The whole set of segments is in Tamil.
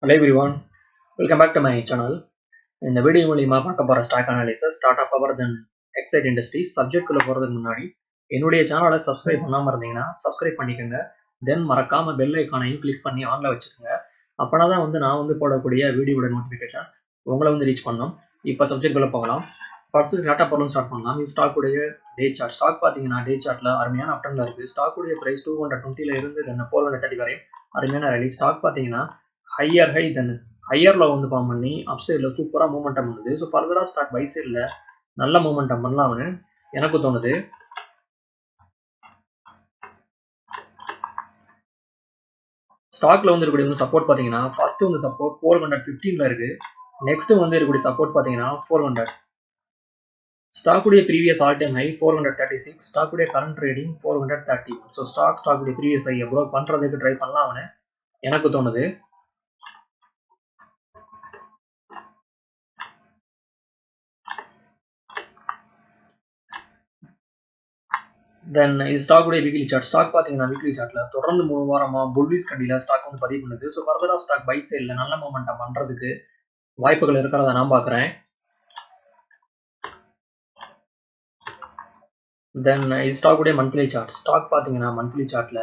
Hello everyone, welcome back to my channel. இந்த வீடியோ மூலியமா பார்க்க போற stock analysis start up power then Exide Industries சப்ஜெக்ட்குள்ள போறதுக்கு முன்னாடி என்னுடைய சேனலை சப்ஸ்கிரைப் பண்ணாம இருந்தீங்கன்னா சப்ஸ்கிரைப் பண்ணிக்கோங்க. தென் மறக்காம பெல் ஐக்கானையும் கிளிக் பண்ணி ஆன்ல வச்சுக்கோங்க. அப்பனா தான் நான் போடக்கூடிய வீடியோட நோட்டிஃபிகேஷன் உங்களை ரீச் பண்ணும். இப்போ சப்ஜெக்ட்குள்ள போகலாம். ஃபர்ஸ்ட் டாட்டா பவர்ல ஸ்டார்ட் பண்ணலாம். இந்த ஸ்டாக் உடைய டே சார்ட். ஸ்டாக் பாத்தீங்கன்னா டே சார்ட்ல அருமையான அப்டர்ன்ல இருக்கு. ஸ்டாக் உடைய பிரைஸ் 220ல இருந்து தென் 430 வரை அருமையான ரேலி. ஸ்டாக் பாத்தீங்கன்னா ஹையர் ஹை தென் ஹையர்ல ஃபார்ம் பண்ணி அப் சைடில் சூப்பராக மூவ்மெண்டம் பண்ணுது. ஸோ ஃபர்தராக ஸ்டாக் பை சைடில் நல்ல மூவ்மெண்டம் பண்ணலாம்னு எனக்கு தோணுது. ஸ்டாக்ல இருக்கக்கூடிய சப்போர்ட் பார்த்தீங்கன்னா ஃபர்ஸ்ட் சப்போர்ட் 415ல இருக்கு. நெக்ஸ்ட் இருக்கக்கூடிய சப்போர்ட் பார்த்தீங்கன்னா 400. ஸ்டாக்குடைய ப்ரீவியஸ் ஆல் டைம் ஹை 436. ஸ்டாக்குடைய கரண்ட் ட்ரேடிங் 430. ஸோ ஸ்டாக்குடைய ப்ரீவியஸ் ஹையை ப்ரோ பண்றதுக்கு ட்ரை பண்ணலாம்னு எனக்கு தோணுது. தென் இது ஸ்டாக்குடைய வீக்லி சார்ட். ஸ்டாக் பார்த்தீங்கன்னா வீக்லி சார்ட்ல தொடர்ந்து 3 வாரமா புல்லிஷ் கண்டியில் ஸ்டாக் பதிவு பண்ணுது. ஸோ ஃபர்தராக ஸ்டாக் பை சைடில் நல்ல மூமெண்டம் பண்றதுக்கு வாய்ப்புகள் இருக்கிறத நான் பார்க்குறேன். தென் இது ஸ்டாக்குடைய மந்த்லி சார்ட். ஸ்டாக் பார்த்தீங்கன்னா மந்த்லி சார்ட்ல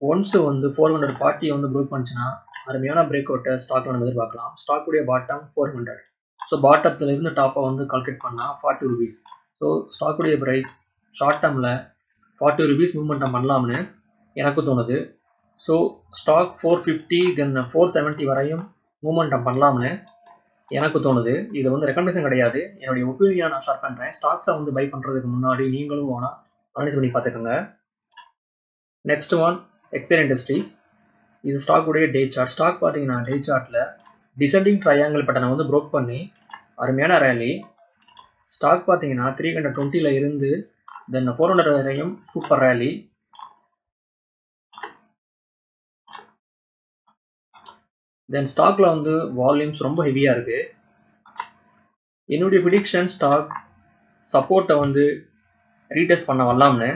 ஒன்ஸ் 440 ப்ரேக் பண்ணுச்சுன்னா அருமையான பிரேக் அவுட்டை ஸ்டாக்ல நம்ம எதிர்பார்க்கலாம். ஸ்டாக்குடைய பாட்டம் 400. ஸோ பாட்டத்துல இருந்து டாப்பை கால்குலேட் பண்ணா 40 ரூபீஸ். ஸோ ஸ்டாக்குடைய பிரைஸ் ஷார்ட் டேர்ம்ல 40 ரூபீஸ் மூவ்மெண்டம் பண்ணலாம்னு எனக்கு தோணுது. ஸோ ஸ்டாக் 450 தென் 470 வரையும் மூவ்மெண்டம் பண்ணலாம்னு எனக்கு தோணுது. இது ரெக்கமெண்டேஷன் கிடையாது, என்னுடைய ஒப்பீனியன் நான் ஷேர் பண்ணுறேன். ஸ்டாக்ஸை பை பண்ணுறதுக்கு முன்னாடி நீங்களும் வேணா அனலைஸ் பண்ணி பார்த்துக்கோங்க. Next one excite industries. இது ஸ்டாக்குடைய டே சார்ட். ஸ்டாக் பார்த்தீங்கன்னா டே சார்ட்டில் டிசெண்டிங் ட்ரையாங்கிள் பேட்டர்னை ப்ரோக் பண்ணி அருமையான ரேலி. ஸ்டாக் பார்த்தீங்கன்னா 320ல இருந்து தென் 400 வரையும் சூப்பர் ரேலி. தென் ஸ்டாக்ல வால்யூம்ஸ் ரொம்ப ஹெவியா இருக்கு. என்னுடைய ப்ரிடிக்ஷன் ஸ்டாக் சப்போர்ட்டை ரீடெஸ்ட் பண்ண வரலாம்னு.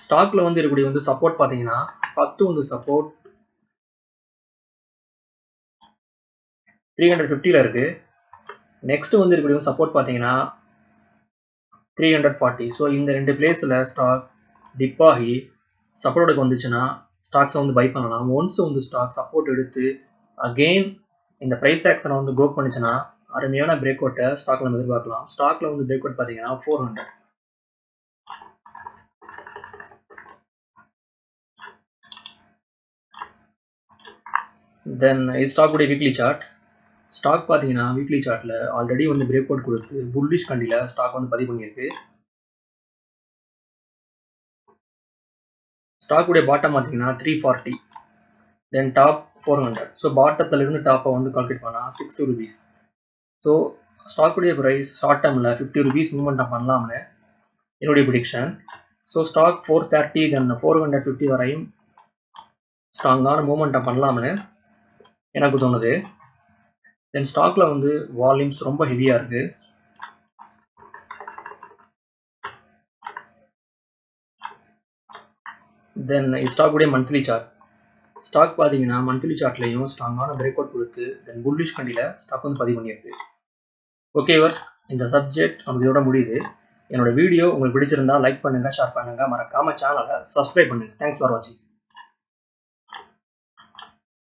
ஸ்டாக்ல இருக்கக்கூடிய சப்போர்ட் பாத்தீங்கன்னா ஃபர்ஸ்ட் சப்போர்ட் 350ல இருக்கு. நெக்ஸ்ட் இருக்கக்கூடிய சப்போர்ட் பாத்தீங்கன்னா 340. ஸோ இந்த ரெண்டு பிளேஸ்ல ஸ்டாக் டிப் ஆகி சப்போர்ட்டுக்கு வந்துச்சுன்னா ஸ்டாக்ஸை பை பண்ணலாம். ஒன்ஸ் ஸ்டாக் சப்போர்ட் எடுத்து அகெயின் இந்த பிரைஸ் ஆக்ஷனை க்ரோ பண்ணுச்சுன்னா அருமையான பிரேக் அவுட்டை ஸ்டாக்ல நம்ம எதிர்பார்க்கலாம். ஸ்டாக்ல பிரேக் அவுட் பாத்தீங்கன்னா 400. தென் ஸ்டாக்குடைய வீக்லி சார்ட். ஸ்டாக் பார்த்தீங்கன்னா வீக்லி சார்ட்ல ஆல்ரெடி பிரேக் அவுட் கொடுத்து புல்லிஷ் கண்டில ஸ்டாக் பதிவு பண்ணியிருக்கு. ஸ்டாக்குடைய பாட்டம் பார்த்தீங்கன்னா 340 தென் டாப் 400. ஸோ பாட்டத்துல இருந்து டாப்பை கால்குலேட் பண்ணா 60 ரூபீஸ். ஸோ ஸ்டாக்குடைய பிரைஸ் ஷார்ட் டேர்ம்ல 50 ரூபீஸ் மூவ்மெண்ட் பண்ணலாம்னு என்னுடைய ப்ரிடிக்ஷன். ஸோ ஸ்டாக் 430 தென் 450 வரையும் ஸ்ட்ராங்கான மூவ்மெண்ட் பண்ணலாம்னு எனக்கு தோணுது. தென் ஸ்டாக்ல வால்யூம்ஸ் ரொம்ப ஹெவியா இருக்கு. தென் ஸ்டாக்குடைய மந்த்லி சார்ட். ஸ்டாக் பார்த்தீங்கன்னா மந்த்லி சார்ட்லையும் ஸ்ட்ராங்கான பிரேக் அவுட் கொடுத்து தென் புல்லிஷ் கண்டியில் ஸ்டாக் பதிவு பண்ணியிருக்கு. ஓகே வர்ஸ், இந்த சப்ஜெக்ட் நமக்கு இதோட முடியுது. என்னோட வீடியோ உங்களுக்கு பிடிச்சிருந்தா லைக் பண்ணுங்க, ஷேர் பண்ணுங்க, மறக்காம சேனலை சப்ஸ்கிரைப் பண்ணுங்க. தேங்க்ஸ் ஃபார் வாட்சிங்.